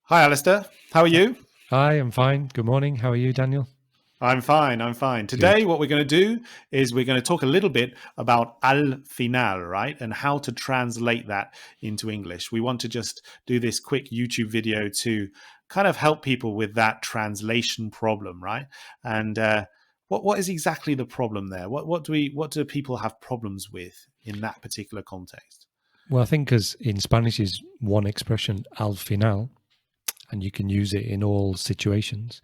Hi, Alistair. How are you? Hi, I'm fine. Good morning. How are you, Daniel? I'm fine. I'm fine. Good. Today, what we're going to do is we're going to talk a little bit about al final, right? And how to translate that into English. We want to just do this quick YouTube video to kind of help people with that translation problem, right? And what is exactly the problem there? What do people have problems with in that particular context? Well, I think because in Spanish is one expression, al final, and you can use it in all situations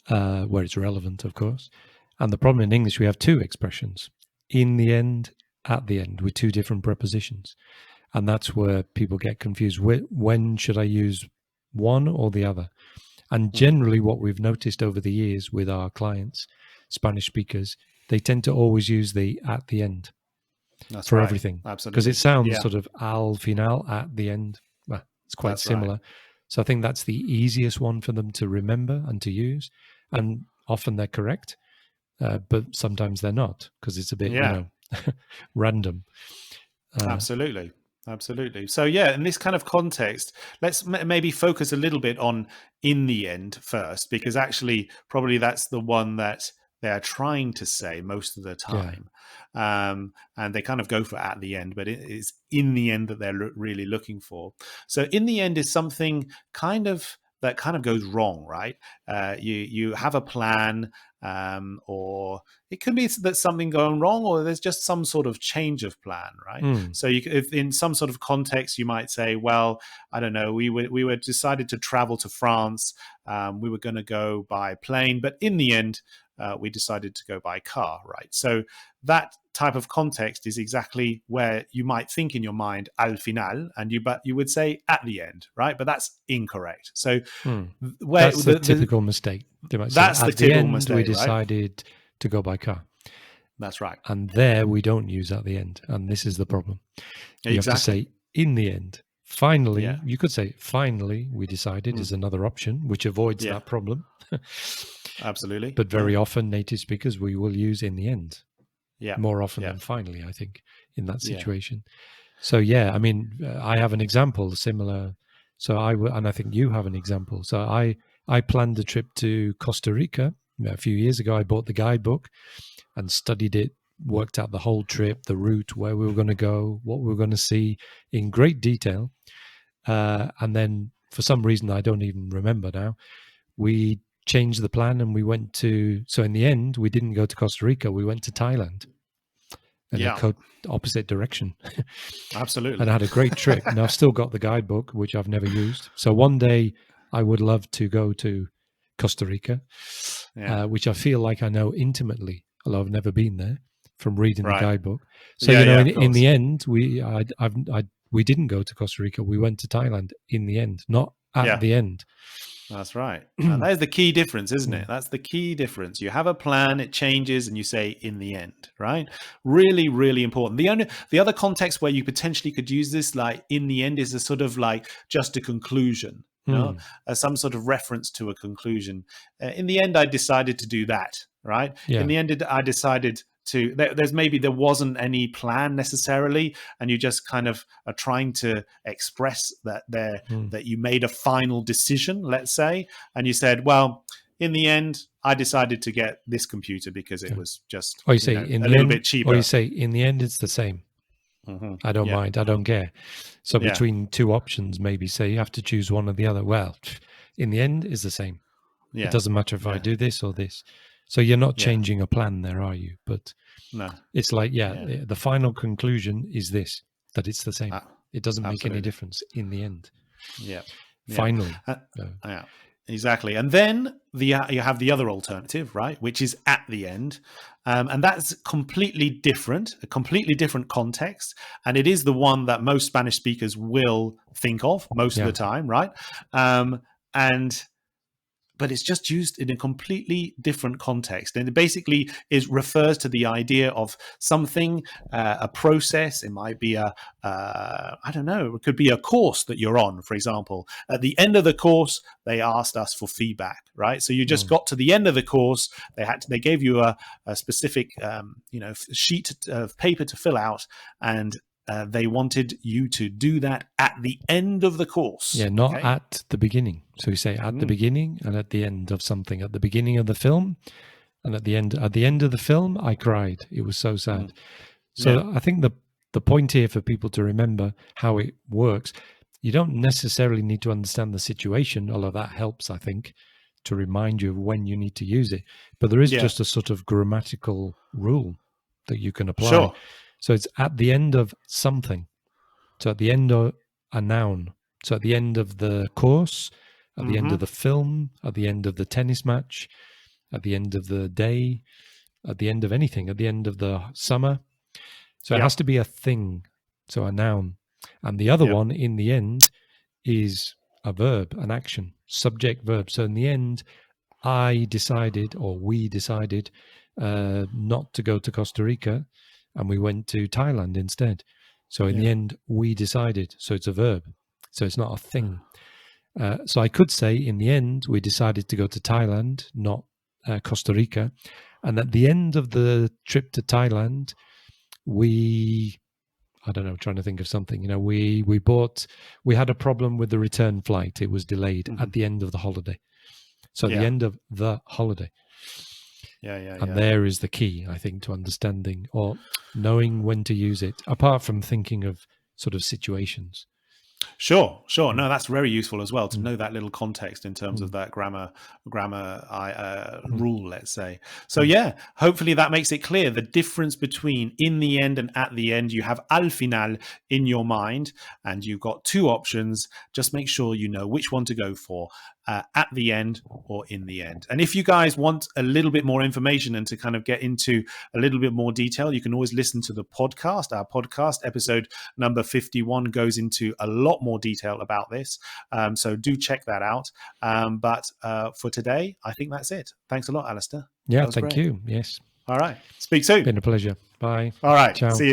where it's relevant, of course. And the problem in English, we have two expressions, in the end, at the end, with two different prepositions. And that's where people get confused. When should I use one or the other? And generally, what we've noticed over the years with our clients, Spanish speakers, they tend to always use the at the end That's for right. everything because it Absolutely. sounds Yeah, sort of al final at the end. Well, it's quite that's right. similar. So I think that's the easiest one for them to remember and to use. And often they're correct, but sometimes they're not because it's a bit, Yeah. random. Absolutely. Absolutely. So, yeah, in this kind of context, let's maybe focus a little bit on in the end first, because actually, probably that's the one that they're trying to say most of the Yeah. time. And they kind of go for at the end, but it's in the end that they're really looking for. So, in the end is something that kind of goes wrong, right? You have a plan, or it could be that something going wrong, or there's just some sort of change of plan, right? Mm. So, if in some sort of context, you might say, "Well, I don't know, we were decided to travel to France. We were going to go by plane, but in the end, we decided to go by car," right? So that type of context is exactly where you might think in your mind al final, but you would say at the end, right? But that's incorrect. So Mm. where That's the typical mistake. They might say, that's the at the typical end, we mistake, right? decided to go by car. That's right. And there we don't use at the end. And this is the problem. You have to Exactly. say in the end. Finally, Yeah. you could say finally we decided is another option, which avoids Yeah. that problem. Absolutely. But Yeah. very often native speakers we will use in the end Yeah. more often Yeah. than finally, I think, in that Yeah. situation. So yeah, I mean, I have an example similar. So and I think you have an example. So I planned a trip to Costa Rica a few years ago. I bought the guidebook and studied it, worked out the whole trip, the route, where we were going to go, what we were going to see in great detail. And then for some reason, I don't even remember now, we changed the plan and we went to, so in the end, we didn't go to Costa Rica, we went to Thailand in a Yeah. opposite direction. And I Absolutely. had a great trip. And I've still got the guidebook, which I've never used. So one day I would love to go to Costa Rica, Yeah. which I feel like I know intimately, although I've never been there from reading the Right. guidebook. So Yeah. Yeah. Of in the course. end, we didn't go to Costa Rica. We went to Thailand in the end, not at Yeah. the end. That's right. And that is the key difference, isn't it? Mm. That's the key difference. You have a plan, it changes, and you say in the end, right? Really, really important. The other context where you potentially could use this, like in the end, is a sort of like just a conclusion, Mm. some sort of reference to a conclusion. In the end, I decided to do that, right? In Yeah. the end, I decided to. There wasn't any plan necessarily, and you just kind of are trying to express Mm. that you made a final decision, let's say, and you said, well, in the end, I decided to get this computer because it Yeah. was just, Or you say in a the little end, bit or you cheaper. say in the end, it's the same. I don't Yeah. mind. I don't care. So Yeah. between two options, maybe say you have to choose one or the other. Well, in the end, is the same. It Yeah. doesn't matter if I Yeah. do this or this. So you're not Yeah. changing a plan there, are you? But No. it's like, Yeah. the final conclusion is this, that it's the same. Uh, It doesn't make any Absolutely. difference in the end. Yeah. Yeah. Finally. Uh, yeah. Exactly. And then you have the other alternative, right, which is at the end. And that's a completely different context. And it is the one that most Spanish speakers will think of most of the Yeah. time, right? And but it's just used in a completely different context, and it basically refers to the idea of something, a process. It might be I don't know, it could be a course that you're on, for example. At the end of the course, they asked us for feedback, right? So you just Mm. got to the end of the course. They gave you a specific sheet of paper to fill out, and they wanted you to do that at the end of the course. Yeah, not at the beginning. So you say at the beginning and at the end of something. At the beginning of the film and at the end of the film, I cried. It was so sad. So I think the point here for people to remember how it works, you don't necessarily need to understand the situation, although that helps, I think, to remind you of when you need to use it. But there is just a sort of grammatical rule that you can apply. Sure. So it's at the end of something. So at the end of a noun. So at the end of the course, at the end of the film, at the end of the tennis match, at the end of the day, at the end of anything, at the end of the summer. So it has to be a thing, so a noun. And the other one in the end is a verb, an action, subject, verb. So in the end, I decided, or we decided, not to go to Costa Rica, and we went to Thailand instead. So in the end, we decided. So it's a verb. So it's not a thing. So I could say, in the end, we decided to go to Thailand, not Costa Rica. And at the end of the trip to Thailand, I don't know, trying to think of something, we had a problem with the return flight. It was delayed at the end of the holiday. So at the end of the holiday. And there is the key, I think, to understanding or knowing when to use it, apart from thinking of sort of situations. Sure. No, that's very useful as well to know that little context in terms of that grammar rule, let's say. So hopefully that makes it clear the difference between in the end and at the end. You have al final in your mind, and you've got two options. Just make sure you know which one to go for. At the end or in the end. And if you guys want a little bit more information and to kind of get into a little bit more detail, you can always listen to the podcast. Our podcast episode number 51 goes into a lot more detail about this. So do check that out. But for today, I think that's it. Thanks a lot, Alistair. Yeah, thank you. Yes. All right. Speak soon. Been a pleasure. Bye. All right. Ciao. See you.